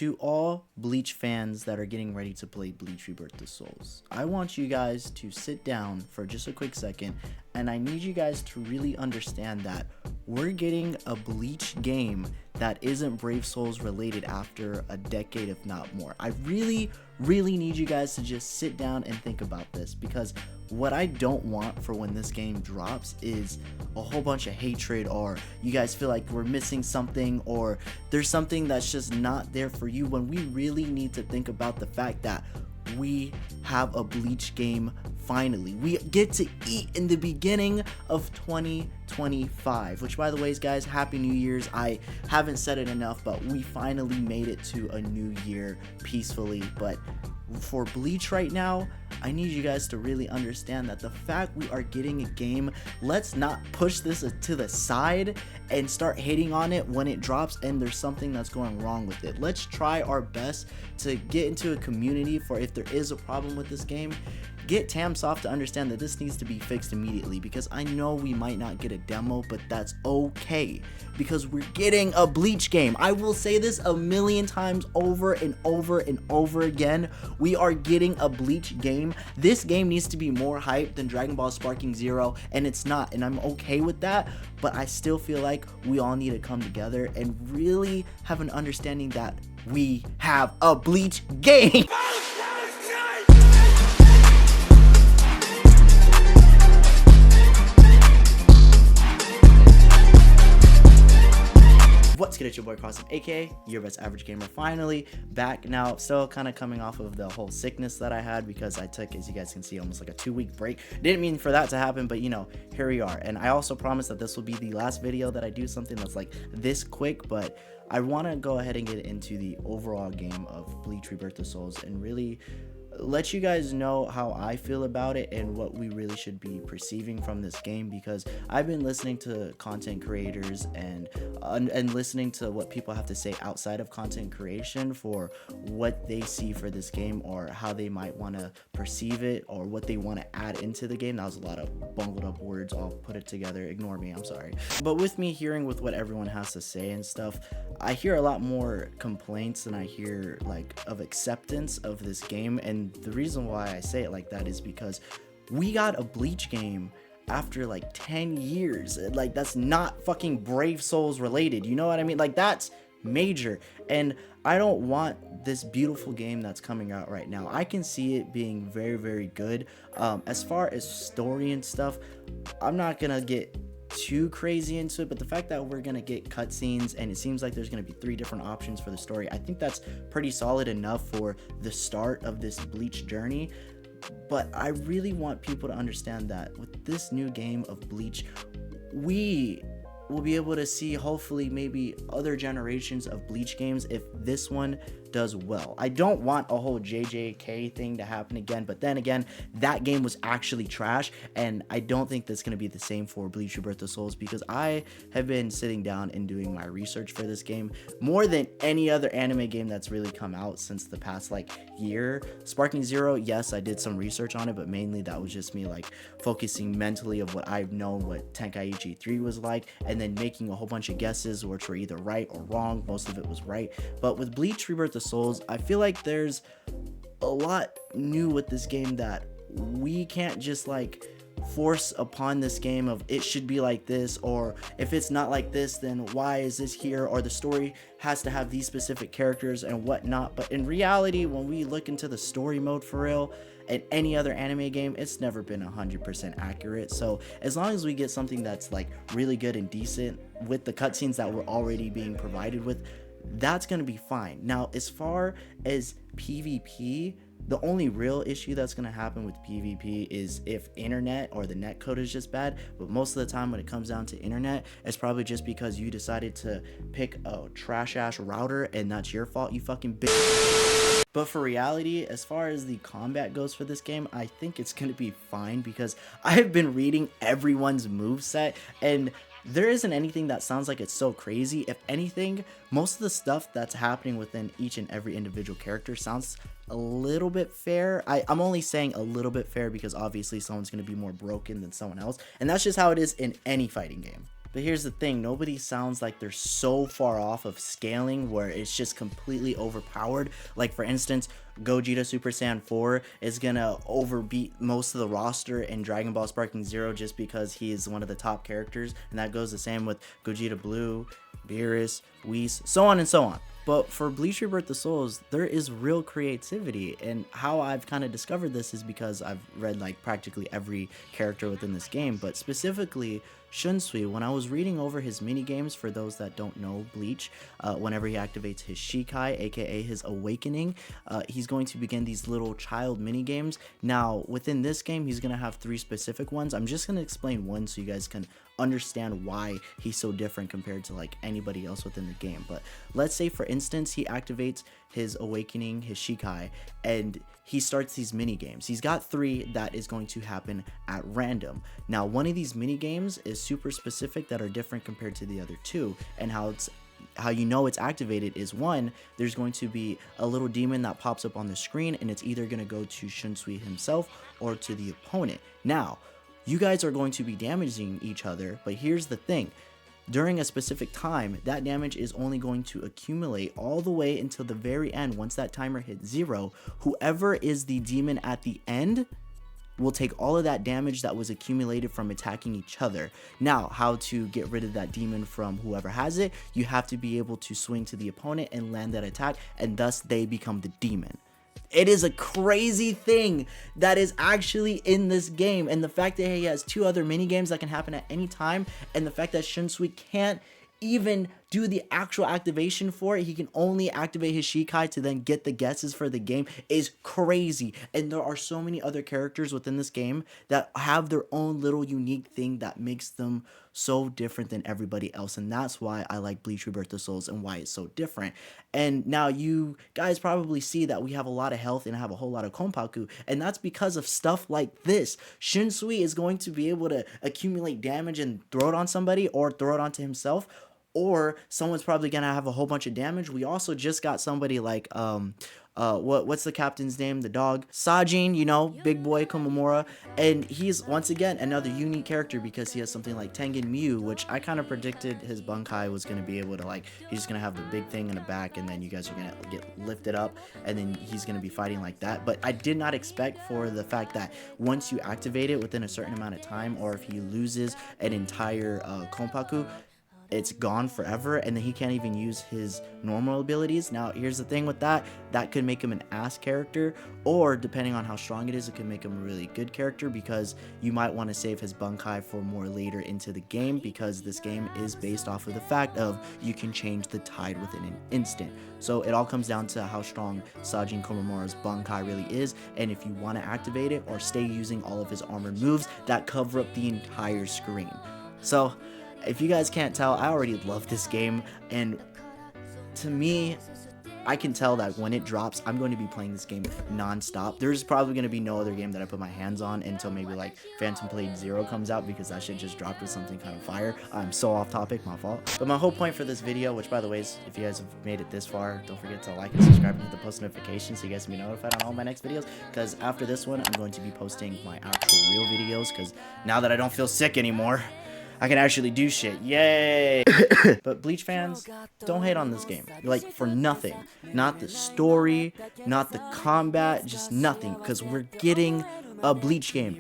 To all Bleach fans that are getting ready to play Bleach Rebirth of Souls, I want you guys to sit down for just a quick second, and I need you guys to really understand that we're getting a Bleach game that isn't Brave Souls related after a decade, if not more. I really need you guys to just sit down and think about this, because what I don't want for when this game drops is a whole bunch of hatred, or you guys feel like we're missing something, or there's something that's just not there for you, when we really need to think about the fact that we have a Bleach game finally. We get to eat in the beginning of 2025, which, by the way, guys, Happy New Year's. I haven't said it enough, but we finally made it to a new year peacefully. But for Bleach right now, I need you guys to really understand that the fact we are getting a game, let's not push this to the side and start hating on it when it drops and there's something that's going wrong with it. Let's try our best to get into a community for if there is a problem with this game. Get Tamsoft to understand that this needs to be fixed immediately, because I know we might not get a demo, but that's okay, because we're getting a Bleach game. I will say this a million times over and over and over again. We are getting a Bleach game. This game needs to be more hyped than Dragon Ball Sparking Zero, and it's not, and I'm okay with that, but I still feel like we all need to come together and really have an understanding that we have a Bleach game. What's good, it's your boy Crossum, aka your best average gamer, finally back. Now, still kind of coming off of the whole sickness that I had, because I took, as you guys can see, almost like a 2-week break. Didn't mean for that to happen, but you know, here we are. And I also promise that this will be the last video that I do something that's like this quick, but I want to go ahead and get into the overall game of Bleach Rebirth of Souls and really let you guys know how I feel about it and what we really should be perceiving from this game, because I've been listening to content creators and listening to what people have to say outside of content creation for what they see for this game, or how they might want to perceive it, or what they want to add into the game. That was a lot of bungled up words. I'll put it together. Ignore me. I'm sorry. But with me hearing with what everyone has to say and stuff, I hear a lot more complaints than I hear like of acceptance of this game. And the reason why I say it like that is because we got a Bleach game after like 10 years. Like, that's not fucking Brave Souls related, you know what I mean? Like, that's major, and I don't want this beautiful game that's coming out right now. I can see it being very good. As far as story and stuff, I'm not gonna get too crazy into it, but the fact that we're gonna get cutscenes and it seems like there's gonna be 3 different options for the story, I think that's pretty solid enough for the start of this Bleach journey. But I really want people to understand that with this new game of Bleach, we will be able to see, hopefully, maybe other generations of Bleach games if this one does well. I don't want a whole JJK thing to happen again, but then again, that game was actually trash, and I don't think that's going to be the same for Bleach Rebirth of Souls, because I have been sitting down and doing my research for this game more than any other anime game that's really come out since the past like year. Sparking Zero, yes, I did some research on it, but mainly that was just me like focusing mentally of what I've known what Tenkaichi 3 was like, and then making a whole bunch of guesses which were either right or wrong. Most of it was right. But with Bleach Rebirth of Souls, I feel like there's a lot new with this game that we can't just like force upon this game of it should be like this, or if it's not like this, then why is this here, or the story has to have these specific characters and whatnot. But in reality, when we look into the story mode for real, in any other anime game, it's never been 100% accurate. So as long as we get something that's like really good and decent with the cutscenes that we're already being provided with, that's gonna be fine. Now, as far as PvP, the only real issue that's going to happen with PvP is if internet or the net code is just bad. But most of the time when it comes down to internet, it's probably just because you decided to pick a trash ass router, and that's your fault, you fucking bitch. But for reality, as far as the combat goes for this game, I think it's going to be fine, because I've been reading everyone's moveset, and there isn't anything that sounds like it's so crazy. If anything, most of the stuff that's happening within each and every individual character sounds a little bit fair. I'm only saying a little bit fair because obviously someone's going to be more broken than someone else, and that's just how it is in any fighting game. But here's the thing, nobody sounds like they're so far off of scaling where it's just completely overpowered. Like for instance, Gogeta Super Saiyan 4 is gonna overbeat most of the roster in Dragon Ball Sparking Zero just because he is one of the top characters, and that goes the same with Gogeta Blue, Beerus, Whis, so on and so on. But for Bleach Rebirth of Souls, there is real creativity, and how I've kind of discovered this is because I've read like practically every character within this game, but specifically Shunsui. When I was reading over his mini games, for those that don't know Bleach, whenever he activates his Shikai, aka his awakening, he's going to begin these little child mini games. Now within this game, he's going to have 3 specific ones. I'm just going to explain one so you guys can understand why he's so different compared to like anybody else within the game. But let's say for instance he activates his awakening, his Shikai, and he starts these mini games. He's got 3 that is going to happen at random. Now one of these mini games is super specific that are different compared to the other 2, and how you know it's activated is, one, there's going to be a little demon that pops up on the screen, and it's either going to go to Shunsui himself or to the opponent. Now you guys are going to be damaging each other, but here's the thing. During a specific time, that damage is only going to accumulate all the way until the very end. Once that timer hits 0, whoever is the demon at the end will take all of that damage that was accumulated from attacking each other. Now, how to get rid of that demon from whoever has it, you have to be able to swing to the opponent and land that attack, and thus they become the demon. It is a crazy thing that is actually in this game, and the fact that he has 2 other mini games that can happen at any time, and the fact that Shunsui can't even do the actual activation for it, he can only activate his Shikai to then get the guesses for the game, is crazy. And there are so many other characters within this game that have their own little unique thing that makes them so different than everybody else, and that's why I like Bleach Rebirth of Souls and why it's so different. And now you guys probably see that we have a lot of health and have a whole lot of Konpaku, and that's because of stuff like this. Shunsui is going to be able to accumulate damage and throw it on somebody or throw it onto himself, or someone's probably gonna have a whole bunch of damage. We also just got somebody like what's the captain's name, the dog, Sajin, you know, big boy Komamura, and he's once again another unique character because he has something like Tengen Mew, which I kind of predicted his Bunkai was going to be able to, like, he's just going to have the big thing in the back, and then you guys are going to get lifted up, and then he's going to be fighting like that. But I did not expect for the fact that once you activate it within a certain amount of time, or if he loses an entire Konpaku, it's gone forever, and then he can't even use his normal abilities. Now here's the thing with that could make him an ass character, or depending on how strong it is, it could make him a really good character, because you might want to save his Bunkai for more later into the game, because this game is based off of the fact of you can change the tide within an instant. So it all comes down to how strong Sajin Komamura's Bunkai really is, and if you want to activate it or stay using all of his armored moves that cover up the entire screen. So if you guys can't tell, I already love this game, and to me, I can tell that when it drops, I'm going to be playing this game non-stop. There's probably going to be no other game that I put my hands on until maybe like Phantom Blade Zero comes out, because that shit just dropped with something kind of fire. I'm so off topic, my fault. But my whole point for this video, which by the way is, if you guys have made it this far, don't forget to like and subscribe and hit the post notifications so you guys can be notified on all my next videos, because after this one, I'm going to be posting my actual real videos, because now that I don't feel sick anymore, I can actually do shit. Yay! But Bleach fans, don't hate on this game. Like, for nothing. Not the story, not the combat, just nothing. Because we're getting a Bleach game.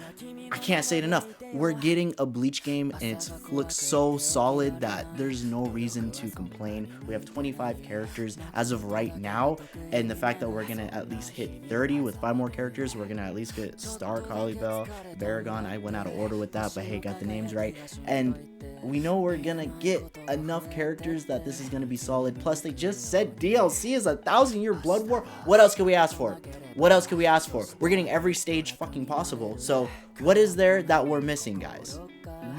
I can't say it enough. We're getting a Bleach game, and it looks so solid that there's no reason to complain. We have 25 characters as of right now, and the fact that we're gonna at least hit 30 with 5 more characters, we're gonna at least get Star, Bell, Baragon. I went out of order with that, but hey, got the names right. And we know we're gonna get enough characters that this is gonna be solid. Plus, they just said DLC is 1,000-year Blood War. What else can we ask for? What else can we ask for? We're getting every stage fucking possible. So what is there that we're missing, guys?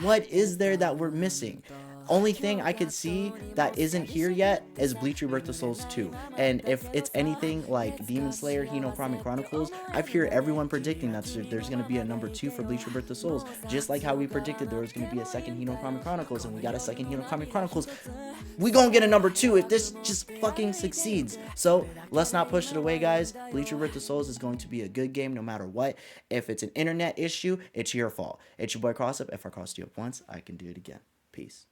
What is there that we're missing? Only thing I could see that isn't here yet is Bleach Rebirth of Souls 2. And if it's anything like Demon Slayer Hinokami Chronicles, I've heard everyone predicting that there's going to be a number 2 for Bleach Rebirth of Souls. Just like how we predicted there was going to be a second Hinokami Chronicles, and we got a second Hinokami Chronicles. We gonna get a number 2 if this just fucking succeeds. So let's not push it away, guys. Bleach Rebirth of Souls is going to be a good game no matter what. If it's an internet issue, it's your fault. It's your boy Crossup. If I crossed you up once, I can do it again. Peace.